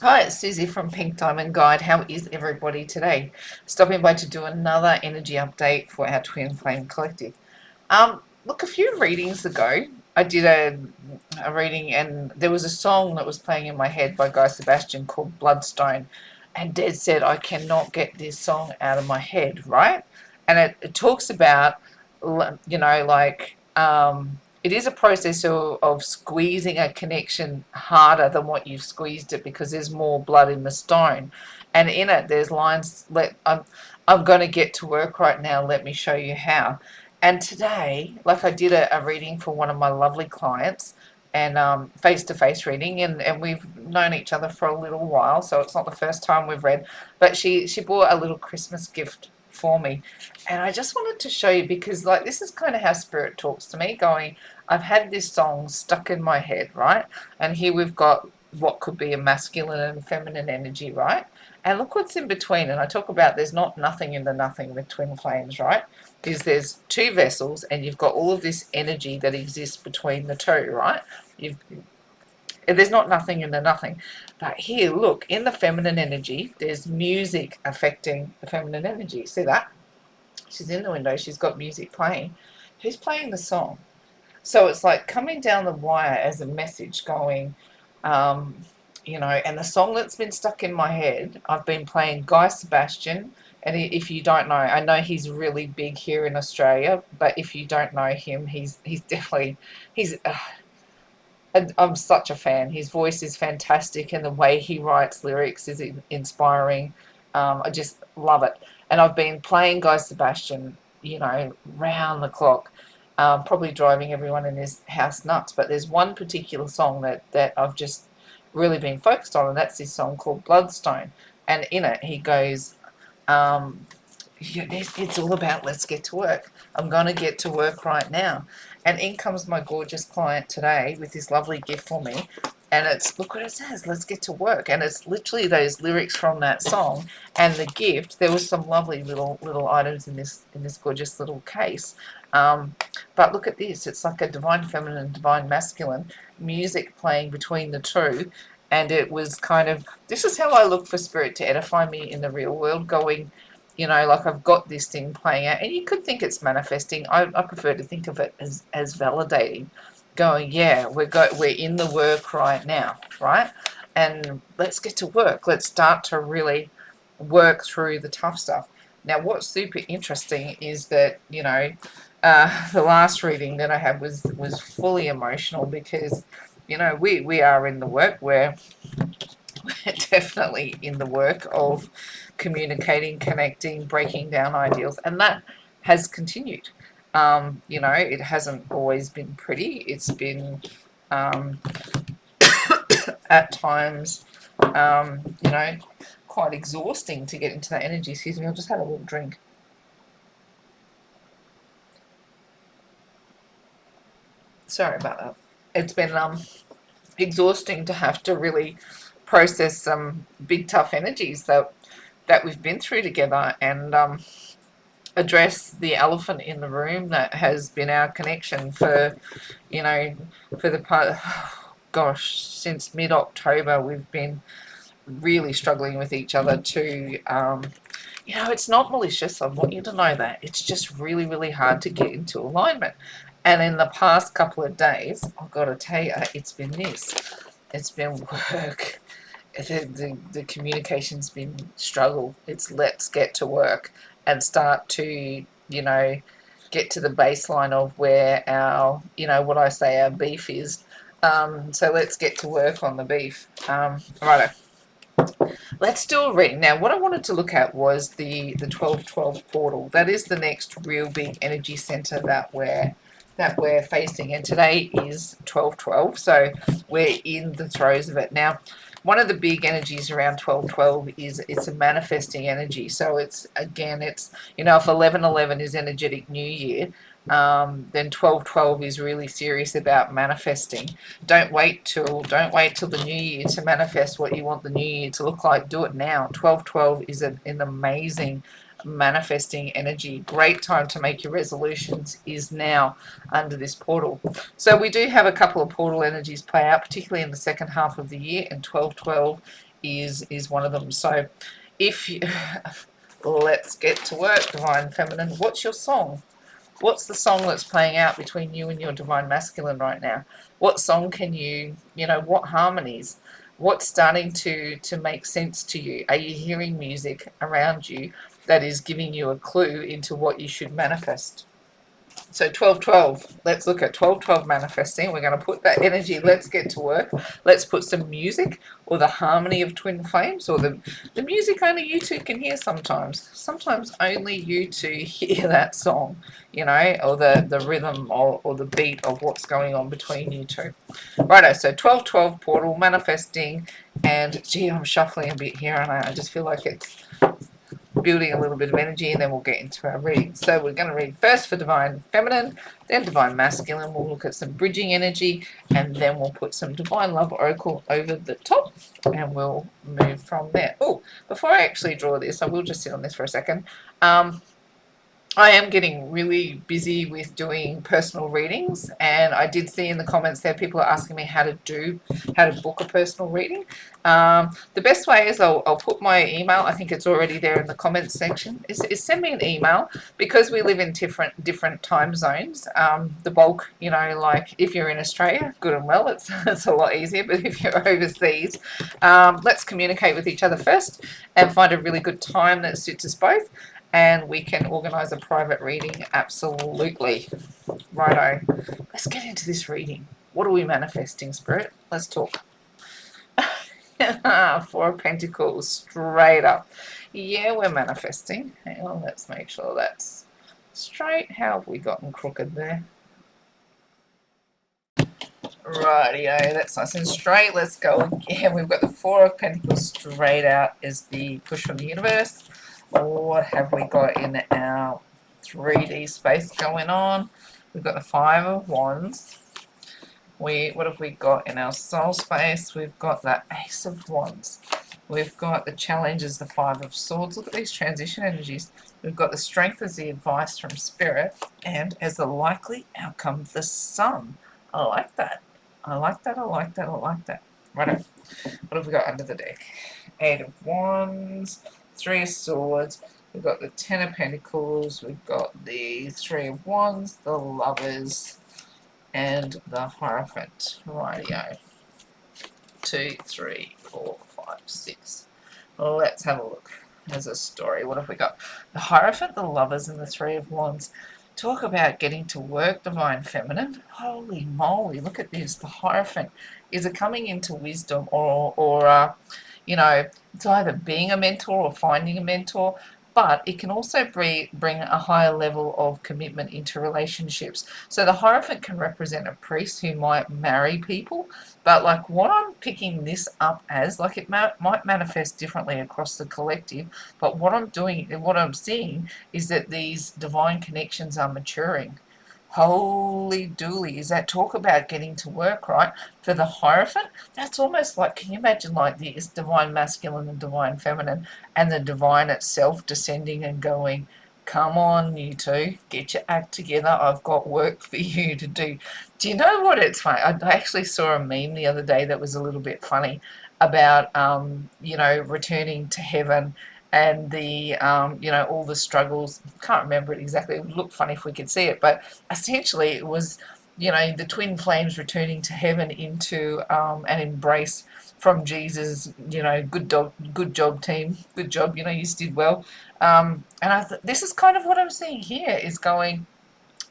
Hi, it's Susie from Pink Diamond Guide. How is everybody today? Stopping by to do another energy update for our Twin Flame Collective. Look, a few readings ago, I did a reading, and there was a song that was playing in my head by Guy Sebastian called Bloodstone. And Dad said, I cannot get this song out of my head, right? And it talks about, it is a process of squeezing a connection harder than what you've squeezed it because there's more blood in the stone. And in it, there's lines, I'm going to get to work right now. Let me show you how. And today, like I did a reading for one of my lovely clients, and face-to-face reading, and we've known each other for a little while, so it's not the first time we've read, but she bought a little Christmas gift for me, and I just wanted to show you because like this is kind of how spirit talks to me, going, I've had this song stuck in my head, right? And here we've got what could be a masculine and feminine energy, right? And look what's in between. And I talk about there's not nothing in the nothing with twin flames, right? There's two vessels and you've got all of this energy that exists between the two, right? You've There's not nothing in the nothing. But here, look, in the feminine energy, there's music affecting the feminine energy. See that? She's in the window, she's got music playing. Who's playing the song? So it's like coming down the wire as a message going, um, and the song that's been stuck in my head, I've been playing Guy Sebastian. And if you don't know, I know he's really big here in Australia, but if you don't know him, he's definitely, he's, I'm such a fan. His voice is fantastic and the way he writes lyrics is inspiring. I just love it. And I've been playing Guy Sebastian, round the clock, probably driving everyone in this house nuts. But there's one particular song that I've just really been focused on, and that's this song called Bloodstone. And in it, he goes, um, it's all about let's get to work. I'm going to get to work right now. And in comes my gorgeous client today with this lovely gift for me. And it's, look what it says, let's get to work. And it's literally those lyrics from that song and the gift. There was some lovely little items in this gorgeous little case. But look at this. It's like a divine feminine, divine masculine music playing between the two. And it was kind of, this is how I look for spirit to edify me in the real world, going, like I've got this thing playing out, and you could think it's manifesting. I prefer to think of it as validating, going, yeah, we're in the work right now, right? And let's get to work. Let's start to really work through the tough stuff. Now, what's super interesting is that the last reading that I had was fully emotional because we are in the work. We're definitely in the work of communicating, connecting, breaking down ideals, and that has continued. It hasn't always been pretty. It's been at times, quite exhausting to get into that energy. Excuse me, I'll just have a little drink. Sorry about that. It's been exhausting to have to really process some big tough energies that we've been through together, and address the elephant in the room that has been our connection you know for the part, gosh, since mid-October. We've been really struggling with each other to it's not malicious, I want you to know that. It's just really, really hard to get into alignment. And in the past couple of days, I've got to tell you, it's been work. The communication's been struggle. It's let's get to work and start to, get to the baseline of where our, what I say our beef is. So let's get to work on the beef. Righto. Let's do a reading. Now, what I wanted to look at was the 1212 portal. That is the next real big energy center that we're facing, and today is 1212, so we're in the throes of it. Now, one of the big energies around 1212 is it's a manifesting energy. So it's, again, it's, if 1111 is energetic new year, then 1212 is really serious about manifesting. Don't wait till the new year to manifest what you want the new year to look like. Do it now. 1212 is an amazing manifesting energy. Great time to make your resolutions is now under this portal. So we do have a couple of portal energies play out, particularly in the second half of the year, and 1212 is one of them. So if you let's get to work, Divine Feminine. What's your song? What's the song that's playing out between you and your Divine Masculine right now? What song can you, what harmonies? What's starting to make sense to you? Are you hearing music around you that is giving you a clue into what you should manifest? So 1212, let's look at 1212 manifesting. We're going to put that energy, let's get to work. Let's put some music or the harmony of twin flames, or the music only you two can hear sometimes. Sometimes only you two hear that song, or the rhythm or the beat of what's going on between you two. Righto, so 1212 portal manifesting, and gee, I'm shuffling a bit here and I just feel like it's building a little bit of energy, and then we'll get into our reading. So we're going to read first for Divine Feminine, then Divine Masculine. We'll look at some bridging energy, and then we'll put some Divine Love Oracle over the top, and we'll move from there. Oh, before I actually draw this, I will just sit on this for a second. I am getting really busy with doing personal readings, and I did see in the comments there people are asking me how to book a personal reading. The best way is I'll put my email. I think it's already there in the comments section. Is send me an email, because we live in different time zones. The bulk, like if you're in Australia, good and well, it's a lot easier. But if you're overseas, let's communicate with each other first and find a really good time that suits us both, and we can organise a private reading. Absolutely. Righto. Let's get into this reading. What are we manifesting, Spirit? Let's talk. Four of Pentacles, straight up. Yeah, we're manifesting. Hang on, let's make sure that's straight. How have we gotten crooked there? Rightio, that's nice and straight. Let's go again. We've got the Four of Pentacles straight out as the push from the universe. What have we got in our 3D space going on? We've got the Five of Wands. What have we got in our soul space? We've got that Ace of Wands. We've got the challenges, the Five of Swords. Look at these transition energies. We've got the Strength as the advice from Spirit, and as the likely outcome, the Sun. I like that. I like that. I like that. I like that. Right. What have we got under the deck? Eight of Wands. Three of Swords, we've got the Ten of Pentacles, we've got the Three of Wands, the Lovers, and the Hierophant. Rightio. 2, 3, 4, 5, 6. Well, let's have a look. There's a story. What have we got? The Hierophant, the Lovers, and the Three of Wands. Talk about getting to work, Divine Feminine. Holy moly, look at this. The Hierophant is coming into wisdom, or it's either being a mentor or finding a mentor, but it can also bring a higher level of commitment into relationships. So the Hierophant can represent a priest who might marry people, but like what I'm picking this up as, like it might manifest differently across the collective, but what I'm seeing is that these divine connections are maturing. Holy dooly, is that talk about getting to work, right? For the Hierophant, that's almost like, can you imagine like this Divine Masculine and Divine Feminine, and the divine itself descending and going, come on, you two, get your act together. I've got work for you to do. Do you know what it's funny? I actually saw a meme the other day that was a little bit funny about, returning to heaven, and the all the struggles. Can't remember it exactly. It would look funny if we could see it, but essentially it was the twin flames returning to heaven into an embrace from Jesus. Good job team, good job, you did well. And this is kind of what I'm seeing here, is going,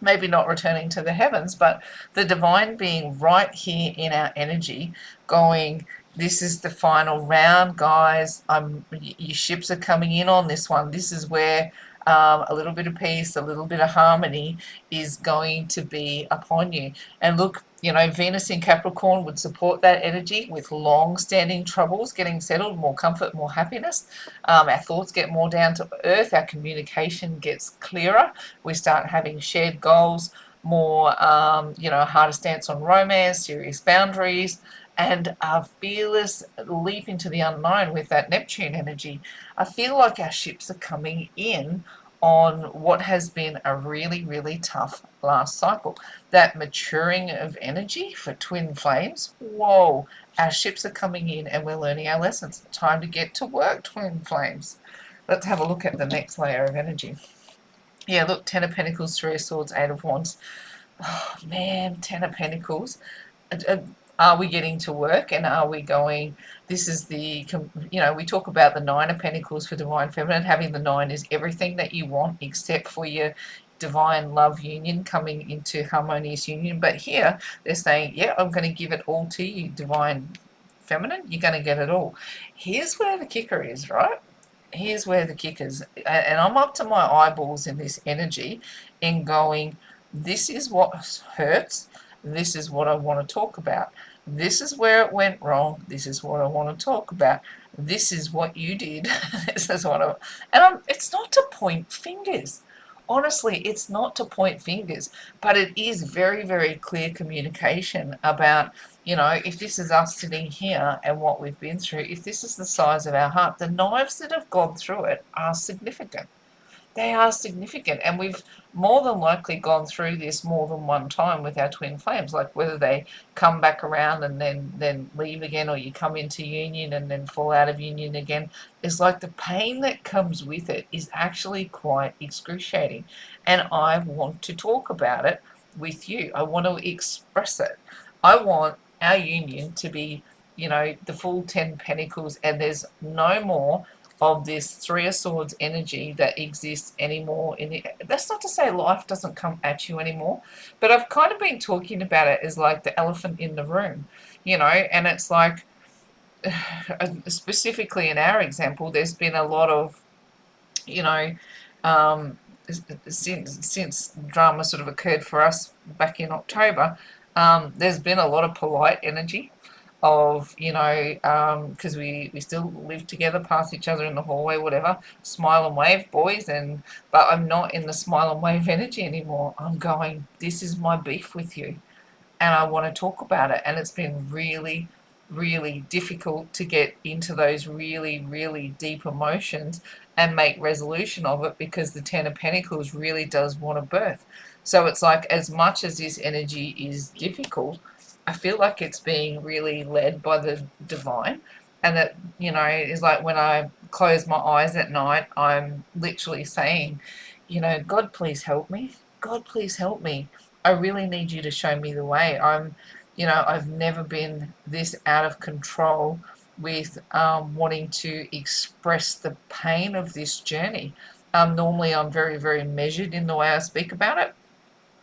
maybe not returning to the heavens, but the divine being right here in our energy, going, this is the final round, guys. Your ships are coming in on this one. This is where a little bit of peace, a little bit of harmony is going to be upon you. And look, Venus in Capricorn would support that energy with long-standing troubles getting settled, more comfort, more happiness. Our thoughts get more down to earth. Our communication gets clearer. We start having shared goals, more, harder stance on romance, serious boundaries, and a fearless leap into the unknown with that Neptune energy. I feel like our ships are coming in on what has been a really, really tough last cycle. That maturing of energy for twin flames. Whoa, our ships are coming in and we're learning our lessons. Time to get to work, twin flames. Let's have a look at the next layer of energy. Yeah, look, Ten of Pentacles, Three of Swords, Eight of Wands. Oh, man, Ten of Pentacles. Are we getting to work, and are we going, this is the, we talk about the Nine of Pentacles for Divine Feminine. Having the nine is everything that you want except for your divine love union, coming into harmonious union. But here they're saying, yeah, I'm going to give it all to you, Divine Feminine. You're going to get it all. Here's where the kicker is, right? Here's where the kick is, and I'm up to my eyeballs in this energy, in going, this is what hurts, this is what I want to talk about, this is where it went wrong, this is what I want to talk about, this is what you did, this is what I, and it's not to point fingers. Honestly, it's not to point fingers, but it is very, very clear communication about, if this is us sitting here and what we've been through, if this is the size of our heart, the knives that have gone through it are significant. They are significant, and we've more than likely gone through this more than one time with our twin flames, like whether they come back around and then leave again, or you come into union and then fall out of union again. It's like the pain that comes with it is actually quite excruciating, and I want to talk about it with you. I want to express it. I want our union to be, the full 10 pentacles, and there's no more of this Three of Swords energy that exists anymore in the, that's not to say life doesn't come at you anymore, but I've kind of been talking about it as like the elephant in the room, and it's like, specifically in our example, there's been a lot of, um, since drama sort of occurred for us back in October, there's been a lot of polite energy of, because we still live together, pass each other in the hallway, whatever, smile and wave, boys, but I'm not in the smile and wave energy anymore. I'm going, this is my beef with you, and I want to talk about it. And it's been really, really difficult to get into those really, really deep emotions and make resolution of it, because the Ten of Pentacles really does want to birth. So it's like, as much as this energy is difficult, I feel like it's being really led by the divine. And that, is like when I close my eyes at night, I'm literally saying, God, please help me. God, please help me. I really need you to show me the way. I've never been this out of control with wanting to express the pain of this journey. Normally, I'm very, very measured in the way I speak about it.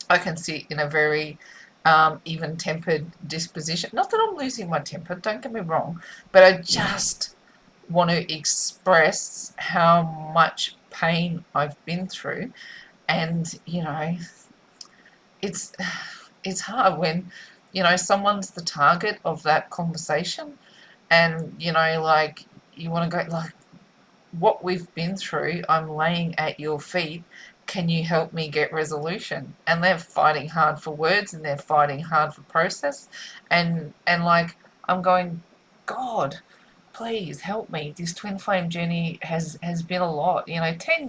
I can sit in a very even-tempered disposition. Not that I'm losing my temper, don't get me wrong, but I just want to express how much pain I've been through. And, it's hard when, someone's the target of that conversation, and, like, you want to go, like, what we've been through, I'm laying at your feet. Can you help me get resolution? And they're fighting hard for words, and they're fighting hard for process. And like, I'm going, God, please help me. This twin flame journey has been a lot. 10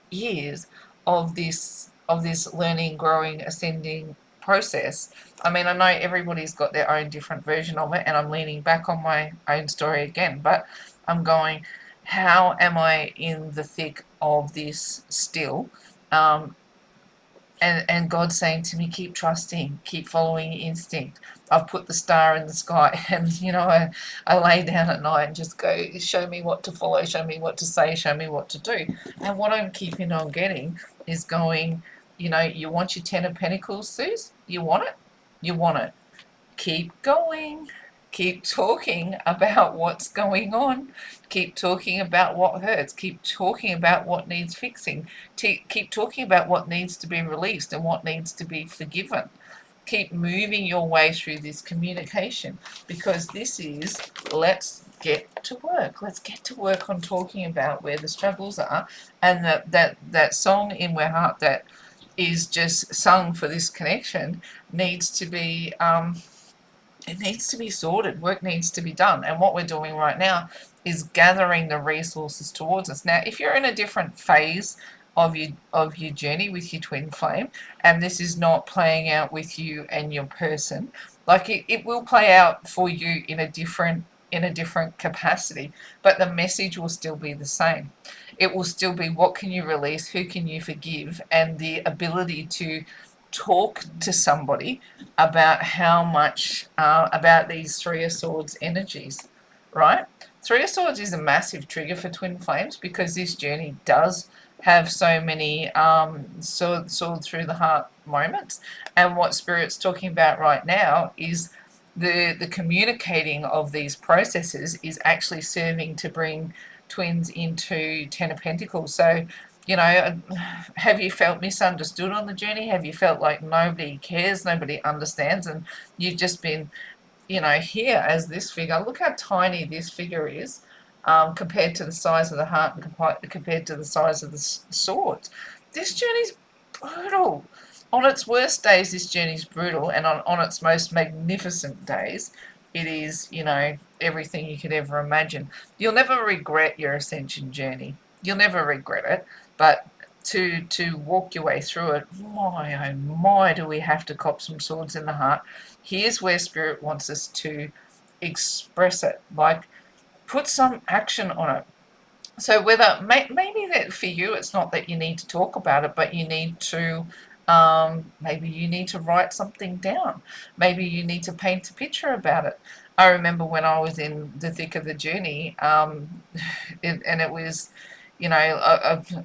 years of this learning, growing, ascending process. I mean, I know everybody's got their own different version of it, and I'm leaning back on my own story again, but I'm going, how am I in the thick of this still? And God's saying to me, keep trusting, keep following your instinct. I've put the star in the sky, and I lay down at night and just go, show me what to follow, show me what to say, show me what to do. And what I'm keeping on getting is going, you want your Ten of Pentacles, Suze? You want it? You want it. Keep going. Keep talking about what's going on. Keep talking about what hurts. Keep talking about what needs fixing. Keep talking about what needs to be released and what needs to be forgiven. Keep moving your way through this communication, because this is, let's get to work. Let's get to work on talking about where the struggles are. And that song in my heart that is just sung for this connection needs to be it needs to be sorted. Work needs to be done. And what we're doing right now is gathering the resources towards us. Now, if you're in a different phase of your journey with your twin flame, and this is not playing out with you and your person, like it will play out for you in a different capacity, but the message will still be the same. It will still be what can you release, who can you forgive, and the ability to talk to somebody about how much about these Three of Swords energies, right? Three of Swords is a massive trigger for twin flames because this journey does have so many sword through the heart moments. And what Spirit's talking about right now is the communicating of these processes is actually serving to bring twins into Ten of Pentacles. So, you know, have you felt misunderstood on the journey? Have you felt like nobody cares, nobody understands, and you've just been, here as this figure? Look how tiny this figure is compared to the size of the heart and compared to the size of the swords. This journey's brutal. On its worst days, this journey's brutal, and on its most magnificent days, it is, everything you could ever imagine. You'll never regret your ascension journey. You'll never regret it, but to walk your way through it, my oh my, do we have to cop some swords in the heart. Here's where Spirit wants us to express it, like put some action on it. So whether maybe that for you, it's not that you need to talk about it, but you need to maybe you need to write something down. Maybe you need to paint a picture about it. I remember when I was in the thick of the journey, and it was,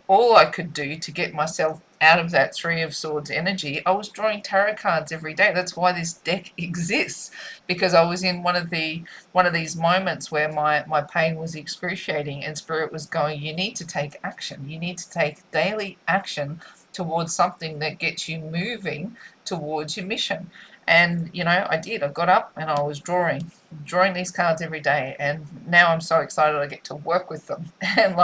all I could do to get myself out of that Three of Swords energy, I was drawing tarot cards every day. That's why this deck exists, because I was in one of these moments where my pain was excruciating, and Spirit was going, you need to take action. You need to take daily action towards something that gets you moving towards your mission. And I did. I got up and I was drawing these cards every day, and now I'm so excited I get to work with them and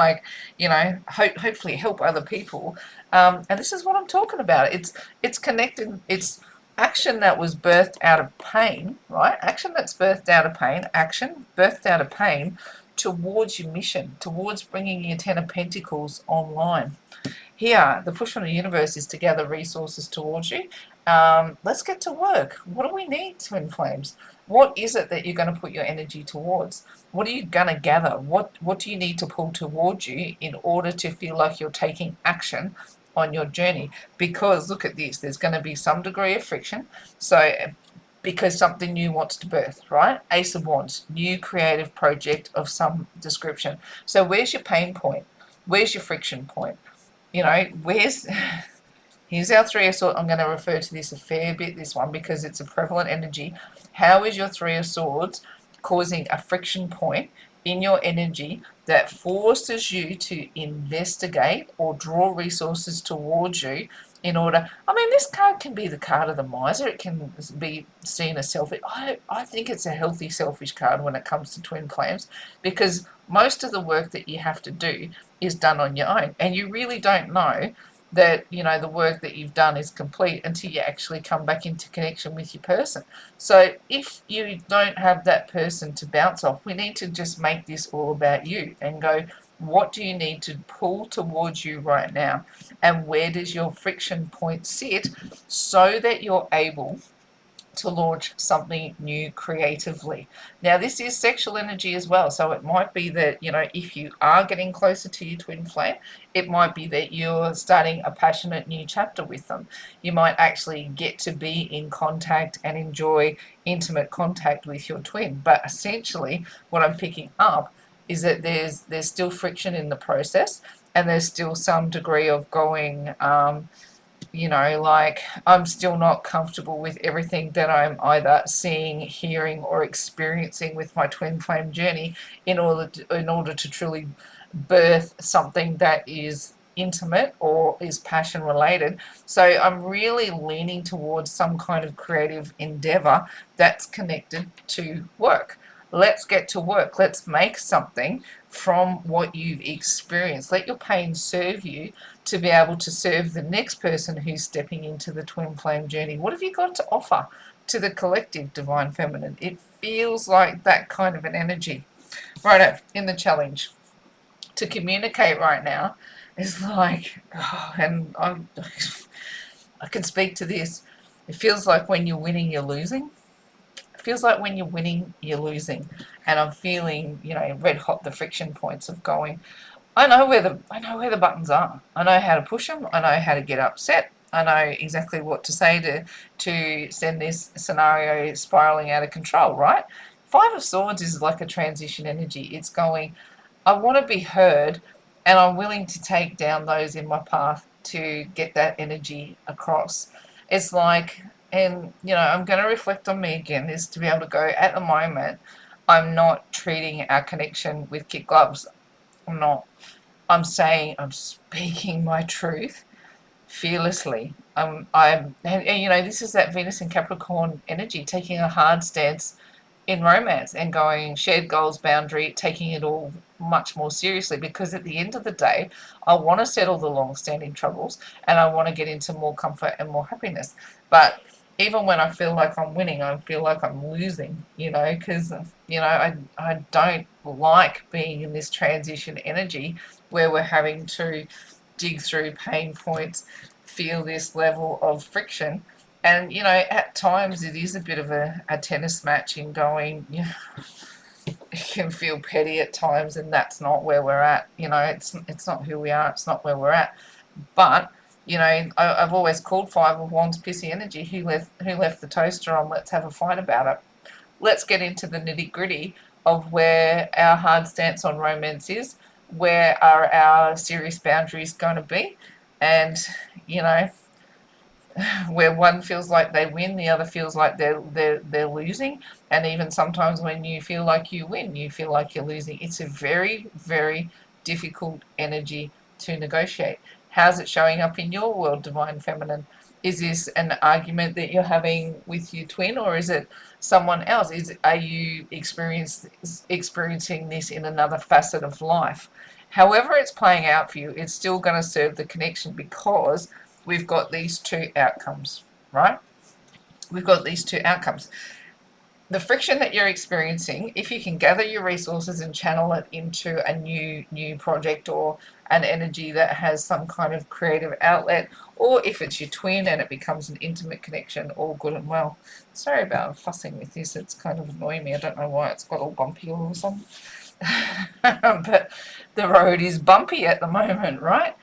hopefully help other people. And this is what I'm talking about. It's connected. It's action that was birthed out of pain, right? Action that's birthed out of pain. Action birthed out of pain towards your mission, towards bringing your Ten of Pentacles online. Here, the push from the universe is to gather resources towards you. Let's get to work. What do we need, twin flames? What is it that you're going to put your energy towards? What are you going to gather? What do you need to pull towards you in order to feel like you're taking action on your journey? Because look at this, there's going to be some degree of friction. So because something new wants to birth, right? Ace of Wands, new creative project of some description. So where's your pain point? Where's your friction point? Here's our Three of Swords. I'm going to refer to this a fair bit, this one, because it's a prevalent energy. How is your Three of Swords causing a friction point in your energy that forces you to investigate or draw resources towards you in order? This card can be the card of the miser. It can be seen as selfish. I think it's a healthy selfish card when it comes to twin flames, because most of the work that you have to do is done on your own, and you really don't know that the work that you've done is complete until you actually come back into connection with your person. So if you don't have that person to bounce off, we need to just make this all about you and go, what do you need to pull towards you right now, and where does your friction point sit, so that you're able to launch something new creatively. Now, this is sexual energy as well, so it might be that, if you are getting closer to your twin flame, it might be that you're starting a passionate new chapter with them. You might actually get to be in contact and enjoy intimate contact with your twin. But essentially, what I'm picking up is that there's still friction in the process, and there's still some degree of going, I'm still not comfortable with everything that I'm either seeing, hearing, or experiencing with my twin flame journey in order to truly birth something that is intimate or is passion related. So I'm really leaning towards some kind of creative endeavor that's connected to work. Let's get to work. Let's make something from what you've experienced. Let your pain serve you to be able to serve the next person who's stepping into the twin flame journey. What have you got to offer to the collective divine feminine? It feels like that kind of an energy. Righto, in the challenge. To communicate right now is like, oh, and I can speak to this. It feels like when you're winning, you're losing. It feels like when you're winning, you're losing. And I'm feeling, red hot the friction points of going, I know where the buttons are. I know how to push them. I know how to get upset. I know exactly what to say to send this scenario spiraling out of control, right? Five of Swords is like a transition energy. It's going, I want to be heard, and I'm willing to take down those in my path to get that energy across. It's like, and I'm going to reflect on me again, is to be able to go, at the moment, I'm not treating our connection with kid gloves. I'm not. I'm saying, I'm speaking my truth fearlessly. And this is that Venus and Capricorn energy, taking a hard stance in romance and going shared goals, boundary, taking it all much more seriously, because at the end of the day, I want to settle the long-standing troubles and I want to get into more comfort and more happiness. But even when I feel like I'm winning, I feel like I'm losing, because, I don't like being in this transition energy where we're having to dig through pain points, feel this level of friction. And, at times it is a bit of a tennis match in going, it can feel petty at times, and that's not where we're at. It's not who we are, it's not where we're at. But, I've always called Five of Wands pissy energy. Who left the toaster on? Let's have a fight about it. Let's get into the nitty gritty of where our hard stance on romance is, where are our serious boundaries going to be, and, you know, where one feels like they win, the other feels like they're losing, and even sometimes when you feel like you win, you feel like you're losing. It's a very, very difficult energy to negotiate. How's it showing up in your world, Divine Feminine? Is this an argument that you're having with your twin, or is it someone else? Are you experiencing this in another facet of life? However it's playing out for you, it's still going to serve the connection, because we've got these two outcomes, right? We've got these two outcomes. The friction that you're experiencing, if you can gather your resources and channel it into a new project, or an energy that has some kind of creative outlet, or if it's your twin and it becomes an intimate connection, all good and well. Sorry about fussing with this, it's kind of annoying me. I don't know why it's got all bumpy all of a sudden. But the road is bumpy at the moment, right?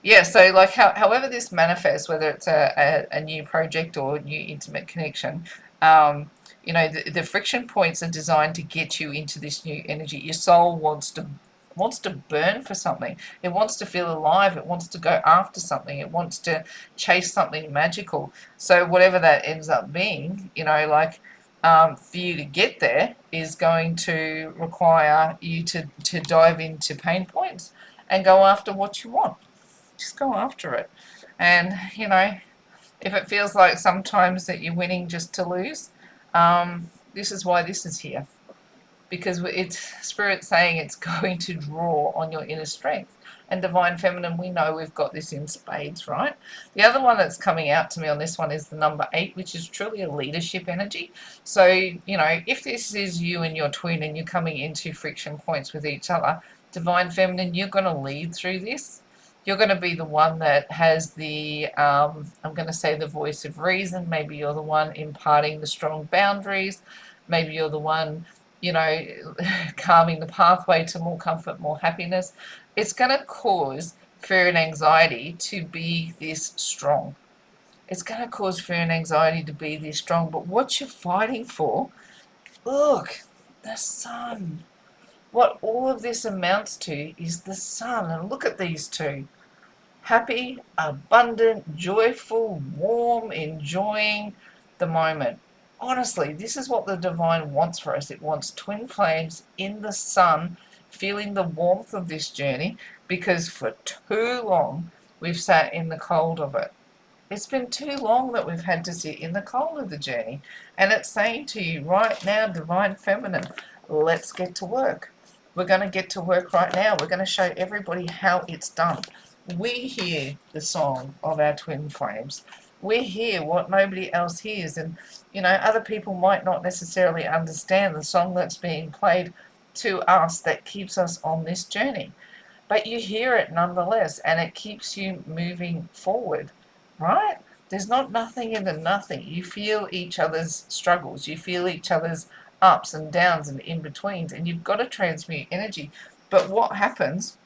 Yeah, so like however this manifests, whether it's a new project or a new intimate connection, the friction points are designed to get you into this new energy. Your soul wants to burn for something. It wants to feel alive. It wants to go after something. It wants to chase something magical. So whatever that ends up being, for you to get there is going to require you to dive into pain points and go after what you want. Just go after it. And, if it feels like sometimes that you're winning just to lose, this is why this is here. Because it's Spirit saying it's going to draw on your inner strength. And Divine Feminine, we know we've got this in spades, right? The other one that's coming out to me on this one is the number 8, which is truly a leadership energy. So, if this is you and your twin and you're coming into friction points with each other, Divine Feminine, you're going to lead through this. You're going to be the one that has I'm going to say the voice of reason. Maybe you're the one imparting the strong boundaries. Maybe you're the one, calming the pathway to more comfort, more happiness. It's going to cause fear and anxiety to be this strong. It's going to cause fear and anxiety to be this strong. But what you're fighting for, look, the sun. What all of this amounts to is the sun. And look at these two. Happy, abundant, joyful, warm, enjoying the moment. Honestly, this is what the divine wants for us. It wants twin flames in the sun, feeling the warmth of this journey, because for too long we've sat in the cold of it. It's been too long that we've had to sit in the cold of the journey. And it's saying to you right now, Divine Feminine, let's get to work. We're going to get to work right now. We're going to show everybody how it's done. We hear the song of our twin flames. We hear what nobody else hears, and other people might not necessarily understand the song that's being played to us that keeps us on this journey, but you hear it nonetheless, and it keeps you moving forward, right? There's not nothing in the nothing. You feel each other's struggles, you feel each other's ups and downs and in betweens, and you've got to transmute energy. But what happens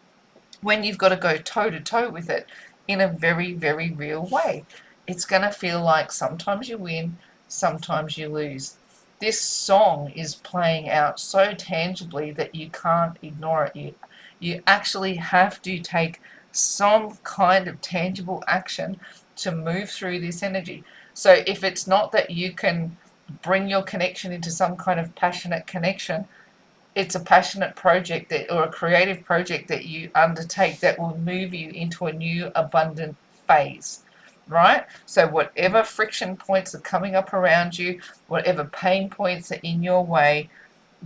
when you've got to go toe to toe with it in a very, very real way? It's going to feel like sometimes you win, sometimes you lose. This song is playing out so tangibly that you can't ignore it. You actually have to take some kind of tangible action to move through this energy. So if it's not that you can bring your connection into some kind of passionate connection, it's a passionate project or a creative project that you undertake that will move you into a new abundant phase, right? So whatever friction points are coming up around you, whatever pain points are in your way,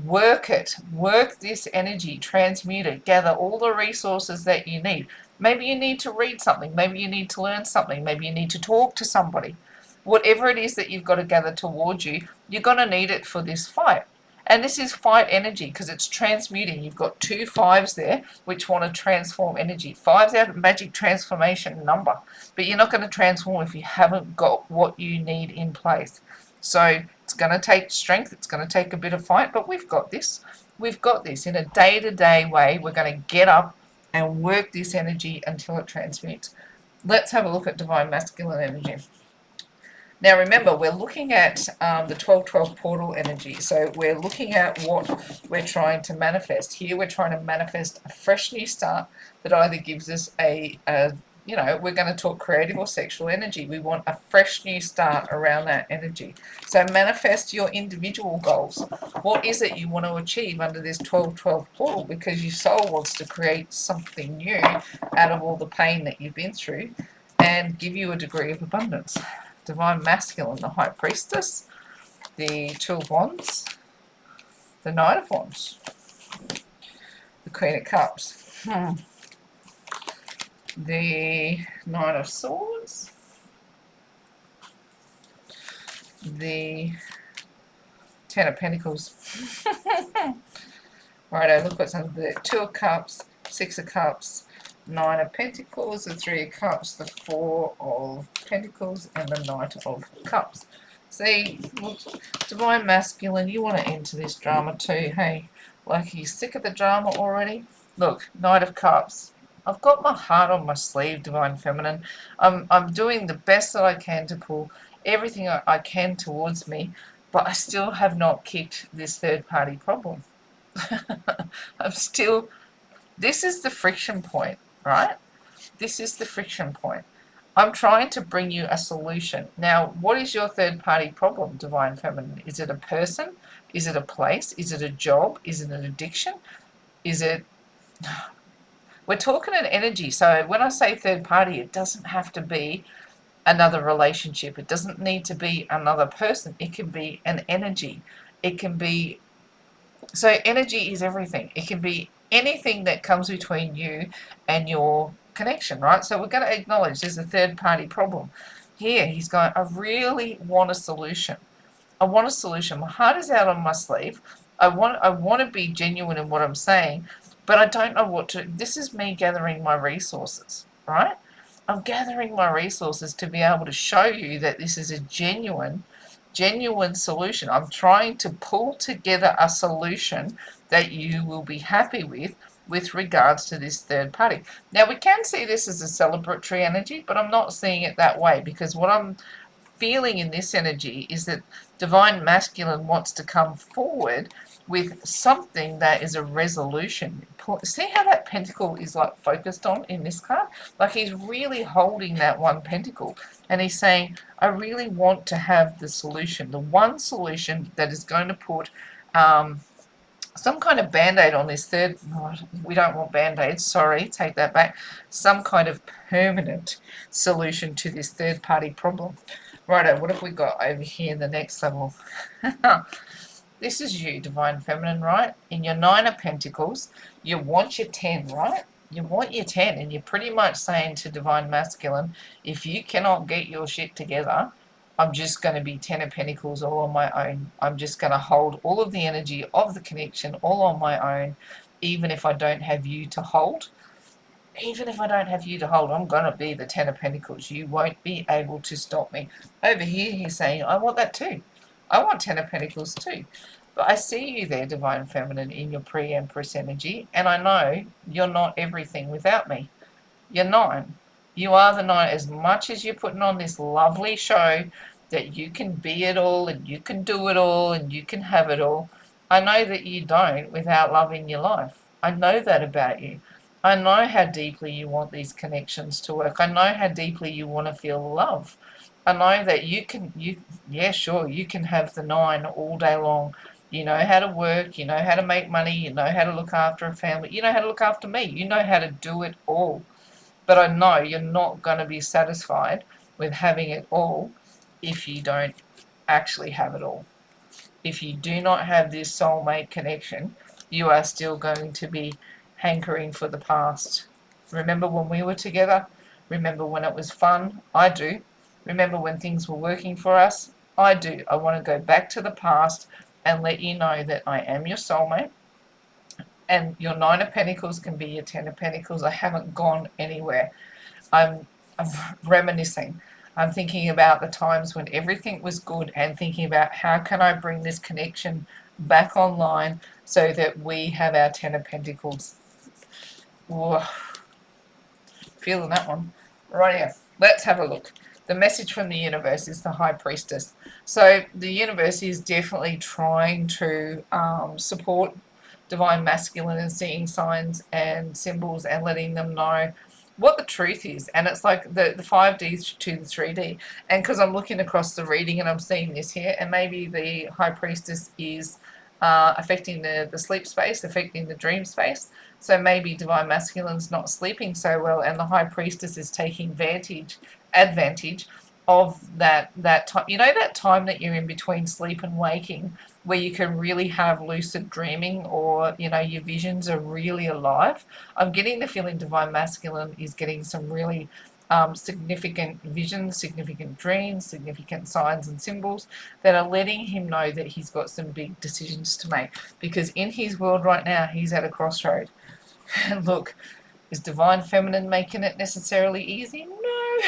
work it. Work this energy, transmute it, gather all the resources that you need. Maybe you need to read something, maybe you need to learn something, maybe you need to talk to somebody. Whatever it is that you've got to gather towards you, you're going to need it for this fight. And this is fight energy because it's transmuting. You've got 2 5s there which want to transform energy. Five's our magic transformation number. But you're not going to transform if you haven't got what you need in place. So it's going to take strength. It's going to take a bit of fight. But we've got this. We've got this. In a day-to-day way, we're going to get up and work this energy until it transmutes. Let's have a look at divine masculine energy. Now remember, we're looking at the 1212 portal energy. So we're looking at what we're trying to manifest. Here we're trying to manifest a fresh new start that either gives us we're going to talk creative or sexual energy. We want a fresh new start around that energy. So manifest your individual goals. What is it you want to achieve under this 1212 portal? Because your soul wants to create something new out of all the pain that you've been through and give you a degree of abundance. Divine masculine, the high priestess, the Two of Wands, the Knight of Wands, the Queen of Cups, the Knight of Swords, the Ten of Pentacles. Righto, look what's under the Two of Cups, Six of Cups, Nine of Pentacles, the Three of Cups, the Four of Pentacles, and the Knight of Cups. See, look, divine masculine, you want to enter this drama too, hey? Like, are you sick of the drama already? Look, Knight of Cups. I've got my heart on my sleeve, divine feminine. I'm doing the best that I can to pull everything I can towards me, but I still have not kicked this third-party problem. I'm still... This is the friction point, right? This is the friction point. I'm trying to bring you a solution. Now, what is your third-party problem, divine feminine? Is it a person? Is it a place? Is it a job? Is it an addiction? Is it... We're talking an energy. So when I say third party, it doesn't have to be another relationship. It doesn't need to be another person. It can be an energy. It can be... So energy is everything. It can be anything that comes between you and your connection, right? So we're going to acknowledge there's a third party problem. Here he's going, I really want a solution. I want a solution. My heart is out on my sleeve. I want to be genuine in what I'm saying, but I don't know what to... This is me gathering my resources, right? I'm gathering my resources to be able to show you that this is a genuine solution. I'm trying to pull together a solution that you will be happy with regards to this third party. Now, we can see this as a celebratory energy, but I'm not seeing it that way, because what I'm feeling in this energy is that divine masculine wants to come forward with something that is a resolution. See how that pentacle is like focused on in this card? Like, he's really holding that one pentacle, and he's saying, I really want to have the solution, the one solution that is going to put some kind of band-aid on this third... Oh, we don't want band-aids, sorry, take that back. Some kind of permanent solution to this third-party problem. Righto, what have we got over here in the next level? This is you, divine feminine, right? In your Nine of Pentacles, you want your 10, right? You want your 10, and you're pretty much saying to Divine Masculine, if you cannot get your shit together, I'm just going to be 10 of Pentacles all on my own. I'm just going to hold all of the energy of the connection all on my own, even if I don't have you to hold. Even if I don't have you to hold, I'm going to be the 10 of Pentacles. You won't be able to stop me. Over here, he's saying, I want that too. I want 10 of Pentacles too. But I see you there, Divine Feminine, in your pre-Empress energy, and I know you're not everything without me. You're nine. You are the nine. As much as you're putting on this lovely show that you can be it all and you can do it all and you can have it all, I know that you don't without loving your life. I know that about you. I know how deeply you want these connections to work. I know how deeply you want to feel love. I know that yeah, sure, you can have the nine all day long. You know how to work, you know how to make money, you know how to look after a family, you know how to look after me, you know how to do it all. But I know you're not going to be satisfied with having it all if you don't actually have it all. If you do not have this soulmate connection, you are still going to be hankering for the past. Remember when we were together? Remember when it was fun? I do. Remember when things were working for us? I do. I want to go back to the past and let you know that I am your soulmate, and your Nine of Pentacles can be your Ten of Pentacles. I haven't gone anywhere. I'm reminiscing. I'm thinking about the times when everything was good and thinking about how can I bring this connection back online so that we have our Ten of Pentacles. Whoa, feeling that one. Right here. Let's have a look. The message from the universe is the High Priestess. So the universe is definitely trying to support Divine Masculine and seeing signs and symbols and letting them know what the truth is. And it's like the 5D to the 3D. And because I'm looking across the reading and I'm seeing this here, and maybe the High Priestess is affecting the sleep space, affecting the dream space. So maybe Divine Masculine's not sleeping so well, and the High Priestess is taking advantage of that time. You know, that time that you're in between sleep and waking, where you can really have lucid dreaming, or your visions are really alive. I'm getting the feeling Divine Masculine is getting some really significant visions, significant dreams, significant signs and symbols that are letting him know that he's got some big decisions to make. Because in his world right now, he's at a crossroad. And look, is Divine Feminine making it necessarily easy? No.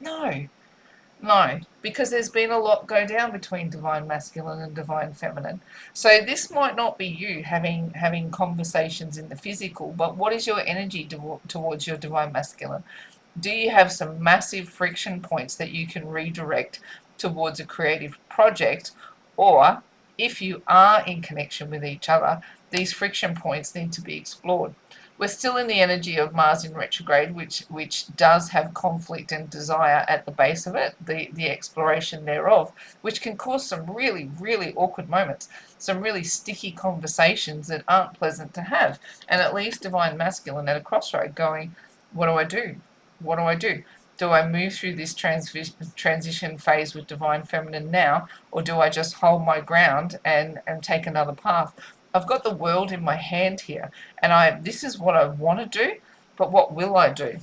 No. No, because there's been a lot go down between Divine Masculine and Divine Feminine. So this might not be you having conversations in the physical, but what is your energy towards your Divine Masculine? Do you have some massive friction points that you can redirect towards a creative project? Or if you are in connection with each other, these friction points need to be explored. We're still in the energy of Mars in retrograde, which does have conflict and desire at the base of it, the exploration thereof, which can cause some really, really awkward moments, some really sticky conversations that aren't pleasant to have. And it leaves Divine Masculine at a crossroad going, what do I do? What do I do? Do I move through this transition phase with Divine Feminine now, or do I just hold my ground and take another path? I've got the world in my hand here, and this is what I want to do, but what will I do?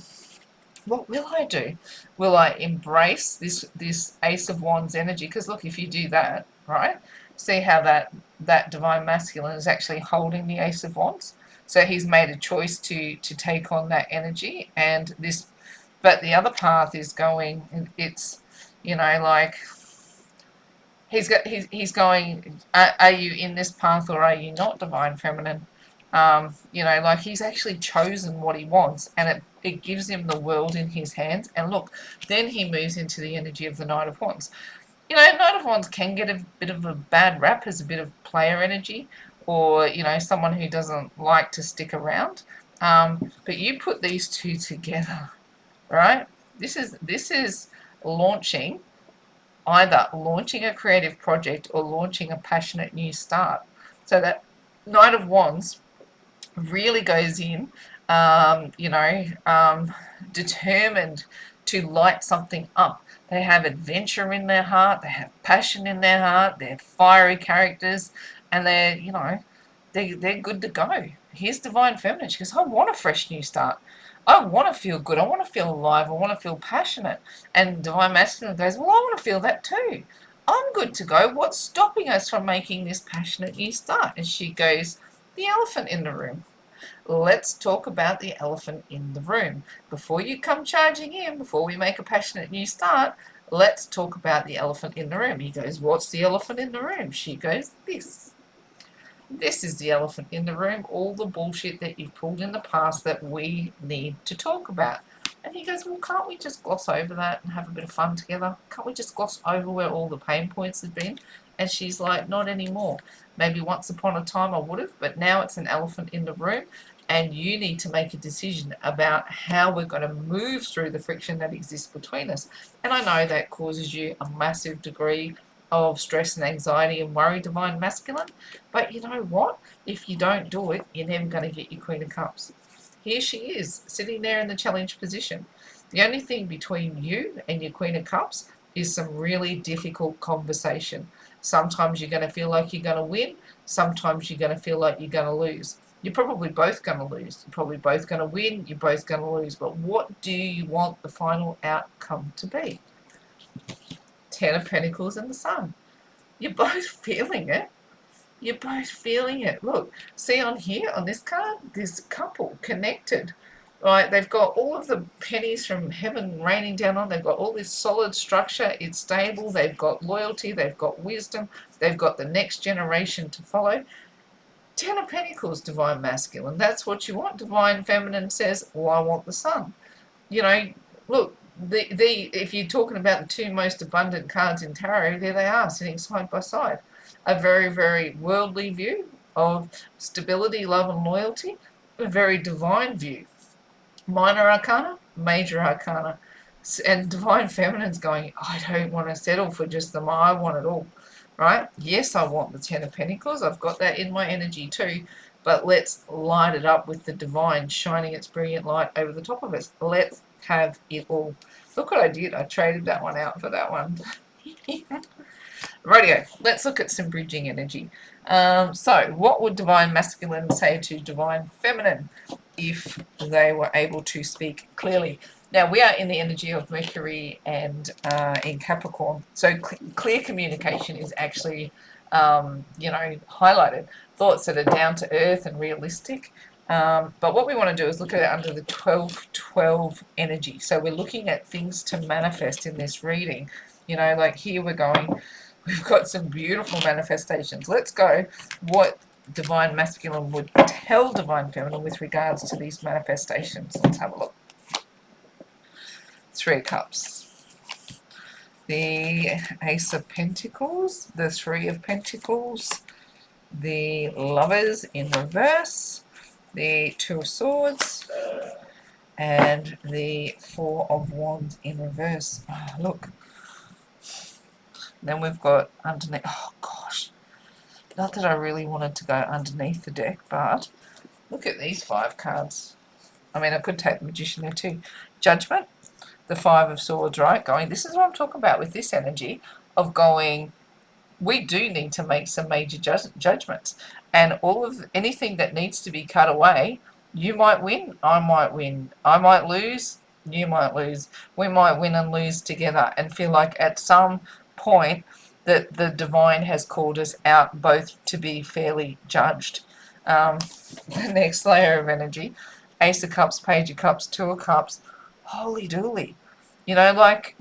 What will I do? Will I embrace this Ace of Wands energy? Because look, if you do that, right, see how that Divine Masculine is actually holding the Ace of Wands. So he's made a choice to take on that energy, and this. But the other path is going. It's like he's going. Are you in this path or are you not, Divine Feminine? Like he's actually chosen what he wants, and it gives him the world in his hands. And look, then he moves into the energy of the Knight of Wands. Knight of Wands can get a bit of a bad rap as a bit of player energy, or someone who doesn't like to stick around. But you put these two together, right? This is launching, either launching a creative project or launching a passionate new start. So that Knight of Wands really goes in, determined to light something up. They have adventure in their heart, they have passion in their heart, they're fiery characters, and they're good to go. here's divine feminine. She goes, I want a fresh new start. I want to feel good. I want to feel alive. I want to feel passionate. And divine masculine goes, well, I want to feel that too. I'm good to go. What's stopping us from making this passionate new start? And she goes, the elephant in the room. Let's talk about the elephant in the room. Before you come charging in, before we make a passionate new start, let's talk about the elephant in the room. He goes, what's the elephant in the room? She goes, this. This is the elephant in the room, all the bullshit that you've pulled in the past that we need to talk about. And he goes, well, can't we just gloss over that and have a bit of fun together? Can't we just gloss over where all the pain points have been? And she's like, not anymore. Maybe once upon a time I would have, but now it's an elephant in the room. And you need to make a decision about how we're going to move through the friction that exists between us. And I know that causes you a massive degree of stress and anxiety and worry, divine masculine. But you know what? If you don't do it, you're never going to get your Queen of Cups. Here she is, sitting there in the challenge position. The only thing between you and your Queen of Cups is some really difficult conversation. Sometimes you're going to feel like you're going to win. Sometimes you're going to feel like you're going to lose. You're probably both going to lose. You're probably both going to win. You're both going to lose. But what do you want the final outcome to be? Ten of Pentacles and the Sun. You're both feeling it. You're both feeling it. Look, see on here, on this card, there's a couple connected. Right, they've got all of the pennies from heaven raining down on. They've got all this solid structure. It's stable. They've got loyalty. They've got wisdom. They've got the next generation to follow. Ten of Pentacles, divine masculine. That's what you want. Divine feminine says, well, I want the Sun. You know, look, if you're talking about the two most abundant cards in tarot, there they are, sitting side by side. A very, very worldly view of stability, love, and loyalty. A very divine view. Minor arcana, major arcana. And divine feminine's going, I don't want to settle for just them. I want it all. Right? Yes, I want the Ten of Pentacles. I've got that in my energy too. But let's light it up with the divine shining its brilliant light over the top of us. Let's have it all. Look what I did. I traded that one out for that one. Rightio, let's look at some bridging energy. So what would divine masculine say to divine feminine if they were able to speak clearly? Now, we are in the energy of Mercury and in Capricorn, so clear communication is actually, highlighted. Thoughts that are down to earth and realistic. But what we want to do is look at it under the 12-12 energy. So we're looking at things to manifest in this reading. You know, like here we've got some beautiful manifestations. Let's go what divine masculine would tell divine feminine with regards to these manifestations. Let's have a look. Three of Cups, the Ace of Pentacles, the Three of Pentacles, the Lovers in reverse, the Two of Swords, and the Four of Wands in reverse. Oh, look. Then we've got underneath, oh gosh, not that I really wanted to go underneath the deck, but look at these 5 cards. I mean, I could take the Magician there too. Judgment, the 5 of Swords, right? Going, this is what I'm talking about with this energy of going, we do need to make some major judgments. And all of anything that needs to be cut away, you might win, I might win. I might lose, you might lose. We might win and lose together and feel like at some point that the divine has called us out both to be fairly judged. The next layer of energy, Ace of Cups, Page of Cups, Two of Cups, holy dooly. You know, like,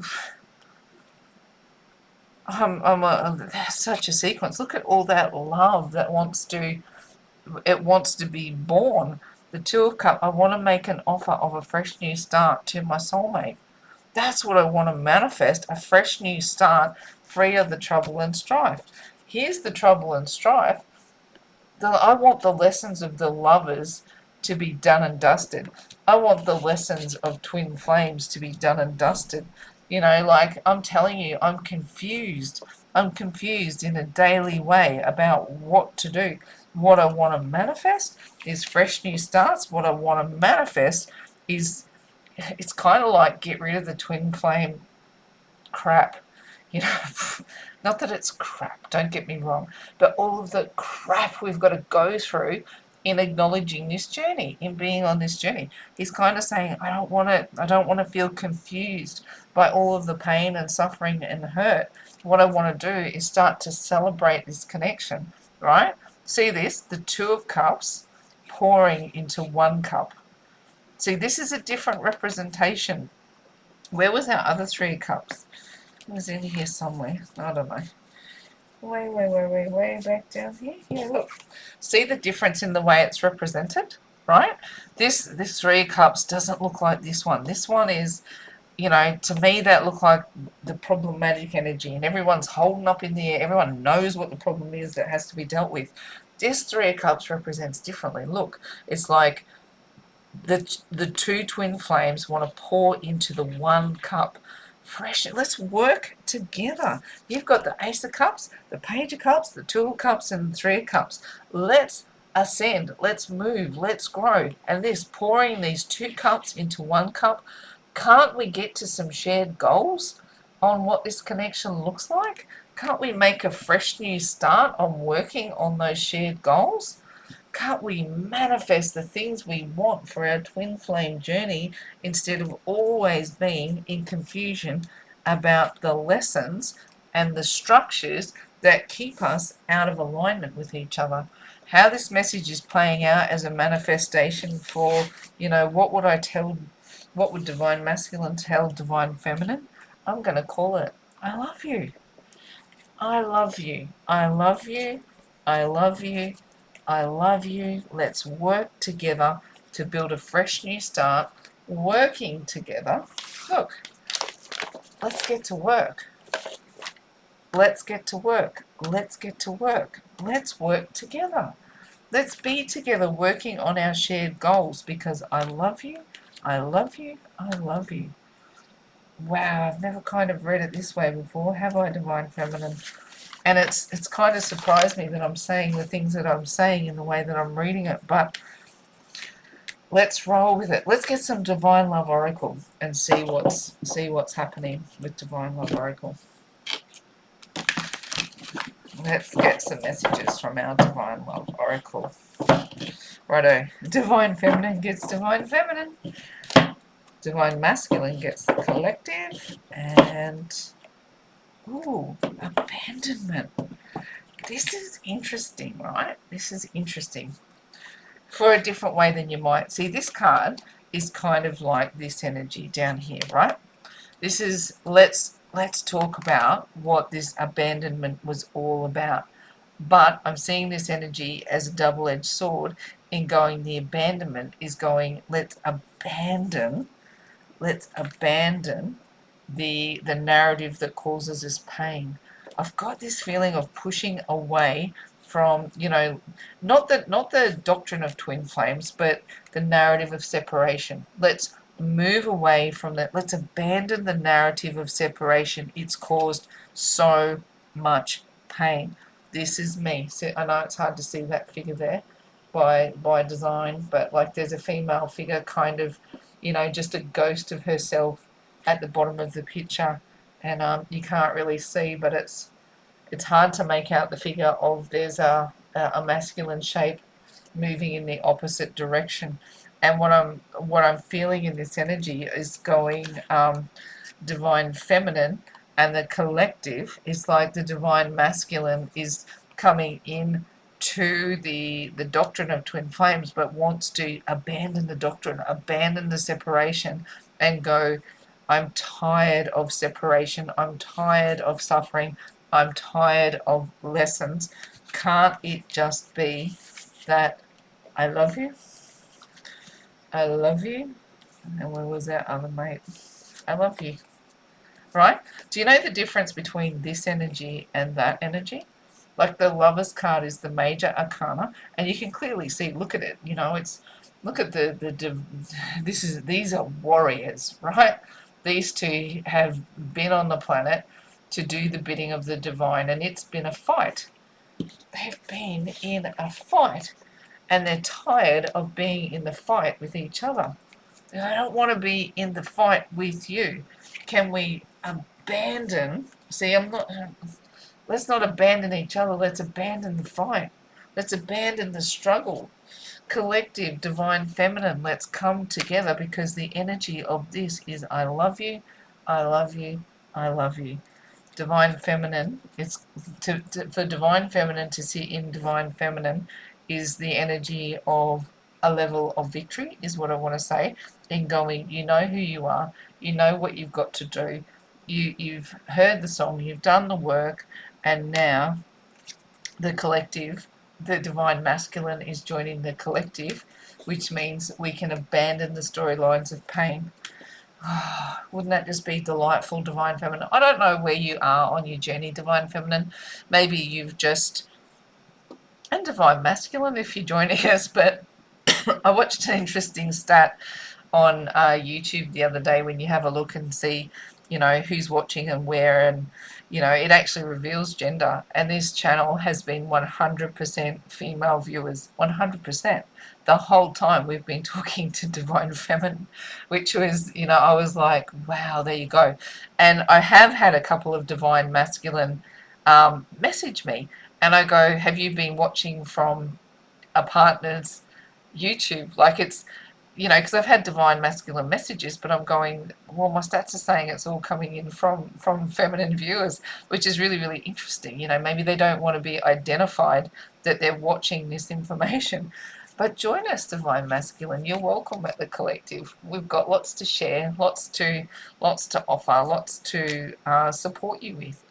that's such a sequence. Look at all that love that wants to be born. The Two of Cups, I want to make an offer of a fresh new start to my soulmate. That's what I want to manifest, a fresh new start, free of the trouble and strife. Here's the trouble and strife. I want the lessons of the lovers to be done and dusted. I want the lessons of twin flames to be done and dusted. You know, like, I'm telling you, I'm confused. I'm confused in a daily way about what to do. What I want to manifest is fresh new starts. What I want to manifest is, it's kind of like get rid of the twin flame crap. You know, not that it's crap, don't get me wrong, but all of the crap we've got to go through in acknowledging this journey, in being on this journey. He's kind of saying, I don't want to feel confused by all of the pain and suffering and hurt. What I want to do is start to celebrate this connection, right? See this, the Two of Cups pouring into one cup. See, this is a different representation. Where was our other Three of Cups? It was in here somewhere. I don't know. Way back down here. Yeah, look. See the difference in the way it's represented, right? This Three of Cups doesn't look like this one. This one is, to me that looked like the problematic energy, and everyone's holding up in the air. Everyone knows what the problem is that has to be dealt with. This Three of Cups represents differently. Look, it's like the two twin flames want to pour into the one cup. Fresh. Let's work together. You've got the Ace of Cups, the Page of Cups, the Two of Cups, and the Three of Cups. Let's ascend. Let's move. Let's grow. And this pouring these two cups into one cup. Can't we get to some shared goals on what this connection looks like? Can't we make a fresh new start on working on those shared goals? Can't we manifest the things we want for our twin flame journey instead of always being in confusion about the lessons and the structures that keep us out of alignment with each other? How this message is playing out as a manifestation for, what would Divine Masculine tell Divine Feminine? I'm going to call it, I love you. I love you. I love you. I love you. I love you. Let's work together to build a fresh new start. Working together. Look, let's get to work. Let's get to work. Let's get to work. Let's work together. Let's be together working on our shared goals because I love you. I love you. I love you. Wow, I've never kind of read it this way before, have I, Divine Feminine? And it's kind of surprised me that I'm saying the things that I'm saying in the way that I'm reading it, but let's roll with it. Let's get some Divine Love Oracle and see what's happening with Divine Love Oracle. Let's get some messages from our Divine Love Oracle. Righto, Divine Feminine gets Divine Feminine. Divine Masculine gets the Collective, and abandonment. This is interesting, right? This is interesting. For a different way than you might see. This card is kind of like this energy down here, right? This is, let's talk about what this abandonment was all about. But I'm seeing this energy as a double-edged sword in going, the abandonment is going, let's abandon the narrative that causes us pain. I've got this feeling of pushing away from, not the doctrine of twin flames, but the narrative of separation. Let's move away from that. Let's abandon the narrative of separation. It's caused so much pain. This is me. So I know it's hard to see that figure there by design, but like there's a female figure kind of, just a ghost of herself at the bottom of the picture, and you can't really see, but it's hard to make out the figure of, there's a masculine shape moving in the opposite direction. And what I'm feeling in this energy is going, Divine Feminine, and the Collective is like the Divine Masculine is coming in to the doctrine of twin flames, but wants to abandon the doctrine, abandon the separation, and go, I'm tired of separation, I'm tired of suffering, I'm tired of lessons. Can't it just be that I love you? I love you. And where was that other mate? I love you. Right? Do you know the difference between this energy and that energy? Like the Lover's card is the major arcana, and you can clearly see, look at it, it's, look at these are warriors, right? These two have been on the planet to do the bidding of the divine, and it's been a fight. They've been in a fight, and they're tired of being in the fight with each other. I don't want to be in the fight with you. Can we abandon? See, let's not abandon each other. Let's abandon the fight. Let's abandon the struggle. Collective, divine feminine, let's come together because the energy of this is I love you, I love you, I love you. Divine feminine, it's for divine feminine to sit in divine feminine is the energy of a level of victory, is what I want to say. In going, you know who you are, you know what you've got to do, you've heard the song, you've done the work, and now the collective, the divine masculine is joining the collective, which means we can abandon the storylines of pain. Wouldn't that just be delightful, divine feminine? I don't know where you are on your journey, divine feminine. Maybe you've just, and divine masculine if you're joining us, but I watched an interesting stat on YouTube the other day when you have a look and see, who's watching and where, and it actually reveals gender. And this channel has been 100% female viewers, 100%. The whole time we've been talking to Divine Feminine, which was, I was like, wow, there you go. And I have had a couple of Divine Masculine message me, and I go, have you been watching from a partner's YouTube? Like it's, because I've had divine masculine messages, but I'm going, well, my stats are saying it's all coming in from feminine viewers, which is really, really interesting. Maybe they don't want to be identified that they're watching this information. But join us, divine masculine. You're welcome at the collective. We've got lots to share, lots to offer, lots to support you with.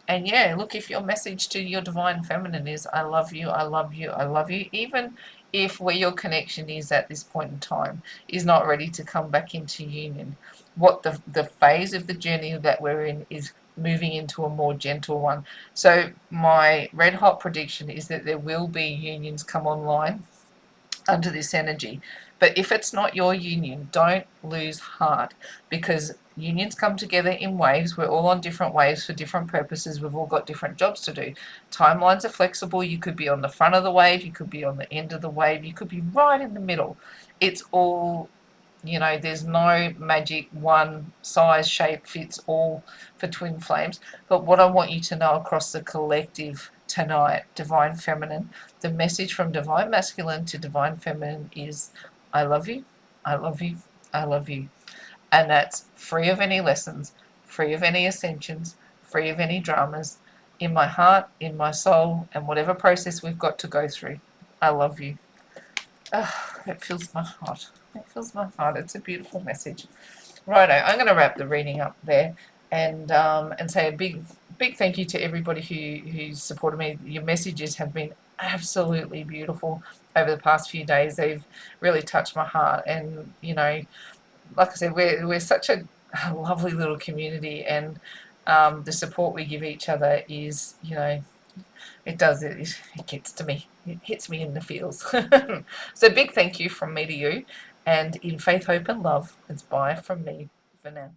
And yeah, look, if your message to your divine feminine is, I love you, I love you, I love you, even if where your connection is at this point in time is not ready to come back into union, what the phase of the journey that we're in is moving into a more gentle one. So my red hot prediction is that there will be unions come online under this energy. But if it's not your union, don't lose heart, because unions come together in waves. We're all on different waves for different purposes. We've all got different jobs to do. Timelines are flexible. You could be on the front of the wave, you could be on the end of the wave, you could be right in the middle. It's all, there's no magic one size shape fits all for twin flames. But what I want you to know across the collective tonight, divine feminine, the message from divine masculine to divine feminine is I love you, I love you, I love you. And that's free of any lessons, free of any ascensions, free of any dramas, in my heart, in my soul, and whatever process we've got to go through. I love you. Oh, it fills my heart. It fills my heart. It's a beautiful message. Righto, I'm going to wrap the reading up there, and say a big thank you to everybody who supported me. Your messages have been absolutely beautiful over the past few days. They've really touched my heart, and like I said, we're such a lovely little community, and the support we give each other is, it gets to me. It hits me in the feels. So big thank you from me to you, and in faith, hope, and love, it's bye from me for now.